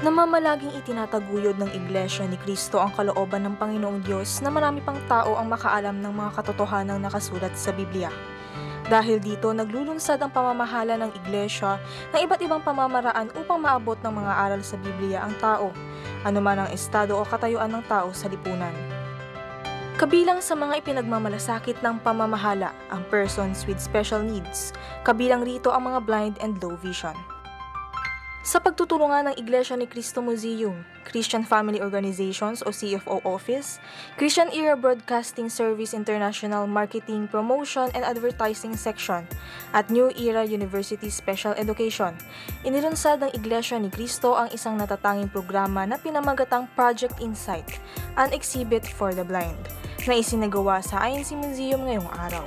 Namamalaging itinataguyod ng Iglesia ni Cristo ang kalooban ng Panginoong Diyos na marami pang tao ang makaalam ng mga katotohanang nakasulat sa Biblia. Dahil dito, naglulunsad ang pamamahala ng Iglesia ng iba't ibang pamamaraan upang maabot ng mga aral sa Biblia ang tao, anuman ang estado o katayuan ng tao sa lipunan. Kabilang sa mga ipinagmamalasakit ng pamamahala ang persons with special needs, kabilang rito ang mga blind and low vision. Sa pagtutulungan ng Iglesia ni Cristo Museum, Christian Family Organizations o CFO Office, Christian Era Broadcasting Service International Marketing, Promotion and Advertising Section at New Era University Special Education, inilunsad ng Iglesia ni Cristo ang isang natatanging programa na pinamagatang Project Insight, an exhibit for the blind, na isinagawa sa INC Museum ngayong araw.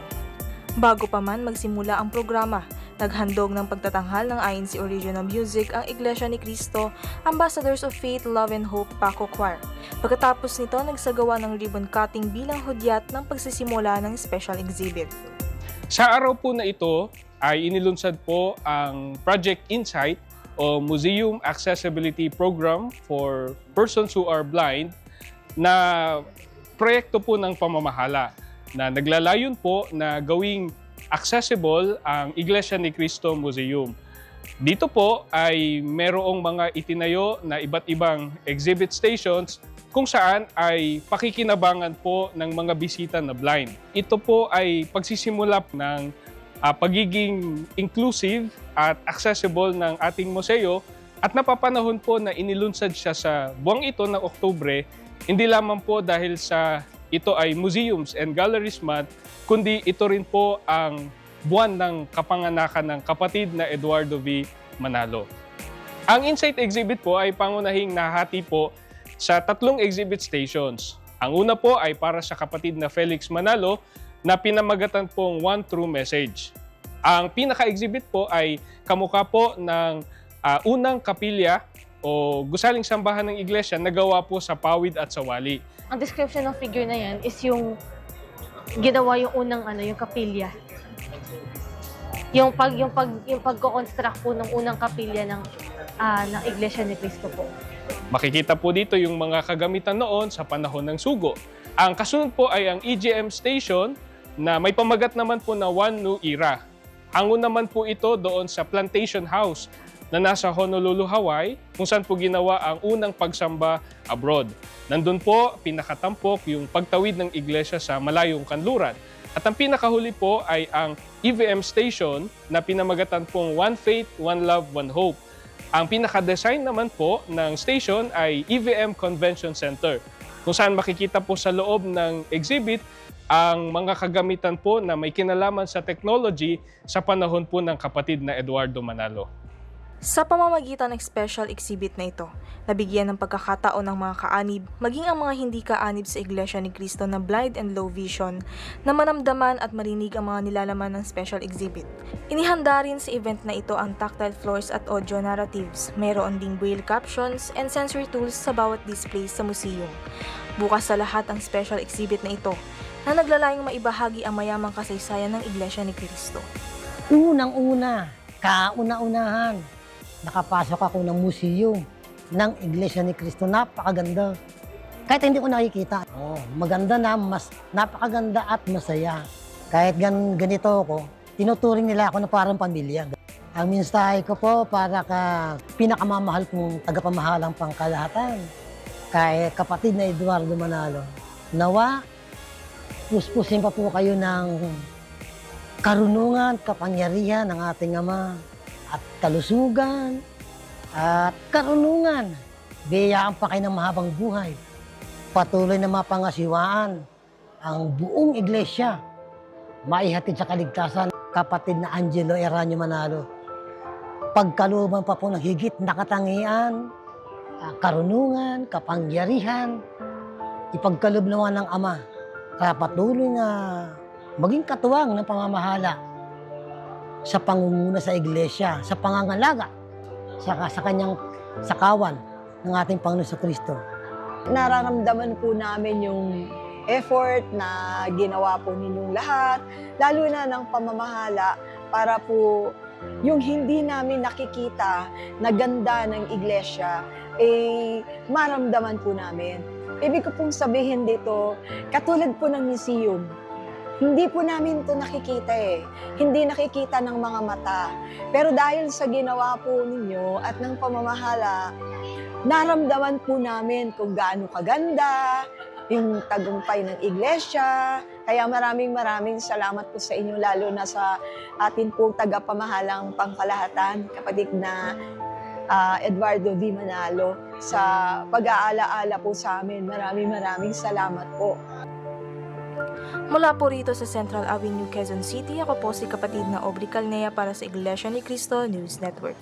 Bago pa man magsimula ang programa, naghandog ng pagtatanghal ng INC Original Music ang Iglesia ni Cristo, Ambassadors of Faith, Love and Hope, Paco Choir. Pagkatapos nito, nagsagawa ng ribbon cutting bilang hudyat ng pagsisimula ng special exhibit. Sa araw po na ito ay inilunsad po ang Project Insight o Museum Accessibility Program for Persons who are Blind na proyekto po ng pamamahala na naglalayon po na gawing accessible ang Iglesia ni Cristo Museum. Dito po ay merong mga itinayo na iba't ibang exhibit stations kung saan ay pakikinabangan po ng mga bisita na blind. Ito po ay pagsisimula ng pagiging inclusive at accessible ng ating museo at napapanahon po na inilunsad siya sa buwang ito ng Oktubre, hindi lamang po dahil sa ito ay Museums and Galleries Month, kundi ito rin po ang buwan ng kapanganakan ng kapatid na Eduardo V. Manalo. Ang Insight Exhibit po ay pangunahing nahati po sa 3 exhibit stations. Ang una po ay para sa kapatid na Felix Manalo na pinamagatan pong One True Message. Ang pinaka-exhibit po ay kamukha po ng unang kapilya o gusaling sambahan ng iglesia na gawa po sa pawid at sa wali. Ang description ng figure na yan is yung ginawa yung unang yung kapilya. Yung pagko-construct po ng unang kapilya ng Iglesia ni Cristo po. Makikita po dito yung mga kagamitan noon sa panahon ng sugo. Ang kasunod po ay ang EGM station na may pamagat naman po na One New Era. Hango naman po ito doon sa Plantation House na nasa Honolulu, Hawaii, kung saan po ginawa ang unang pagsamba abroad. Nandun po, pinakatampok yung pagtawid ng iglesia sa malayong kanluran. At ang pinakahuli po ay ang EVM station na pinamagatan pong One Faith, One Love, One Hope. Ang pinaka-design naman po ng station ay EVM Convention Center, kung saan makikita po sa loob ng exhibit ang mga kagamitan po na may kinalaman sa technology sa panahon po ng kapatid na Eduardo Manalo. Sa pamamagitan ng special exhibit na ito, nabigyan ng pagkakataon ng mga kaanib, maging ang mga hindi kaanib sa Iglesia ni Cristo na blind and low vision, na manamdaman at marinig ang mga nilalaman ng special exhibit. Inihanda rin sa event na ito ang tactile floors at audio narratives, mayroon ding braille captions and sensory tools sa bawat display sa museum. Bukas sa lahat ang special exhibit na ito, na naglalayong maibahagi ang mayamang kasaysayan ng Iglesia ni Cristo. Unang-una, kauna-unahan, nakapasok ako ng museum ng Iglesia ni Cristo. Napakaganda. Kahit hindi ko nakikita. Maganda na, napakaganda at masaya. Kahit ganito ako, tinuturing nila ako na parang pamilya. Ang mensahe ko po para pinakamamahal kong tagapamahalang pangkalahatan, kay kapatid na Eduardo Manalo. Nawa, puspusin pa po kayo ng karunungan, kapangyarihan ng ating Ama at kalusugan at karunungan. Biyayaan pa kayo ng mahabang buhay. Patuloy na mapangasiwaan ang buong iglesia. Maihatid sa kaligtasan, kapatid na Angelo Eranio Manalo. Pagkalooban pa po ng higit na katangian, karunungan, kapangyarihan, ipagkaloob naman ng Ama. Kaya patuloy na maging katuwang ng pamamahala sa pangunguna sa iglesia, sa pangangalaga, sa kanyang sakawan ng ating Panginoon sa Kristo. Nararamdaman po namin yung effort na ginawa po ninyong lahat, lalo na ng pamamahala para po yung hindi namin nakikita na ganda ng iglesia, maramdaman po namin. Ibig ko pong sabihin dito, katulad po ng museum, hindi po namin ito nakikita Hindi nakikita ng mga mata. Pero dahil sa ginawa po ninyo at ng pamamahala, naramdaman po namin kung gaano kaganda, yung tagumpay ng iglesia. Kaya maraming salamat po sa inyo, lalo na sa atin po tagapamahalang pangkalahatan, kapatid na Eduardo V. Manalo, sa pag-aalaala po sa amin. Maraming salamat po. Mula po rito sa Central Avenue, Quezon City, ako po si kapatid na Aubrey Calnea para sa Iglesia ni Cristo News Network.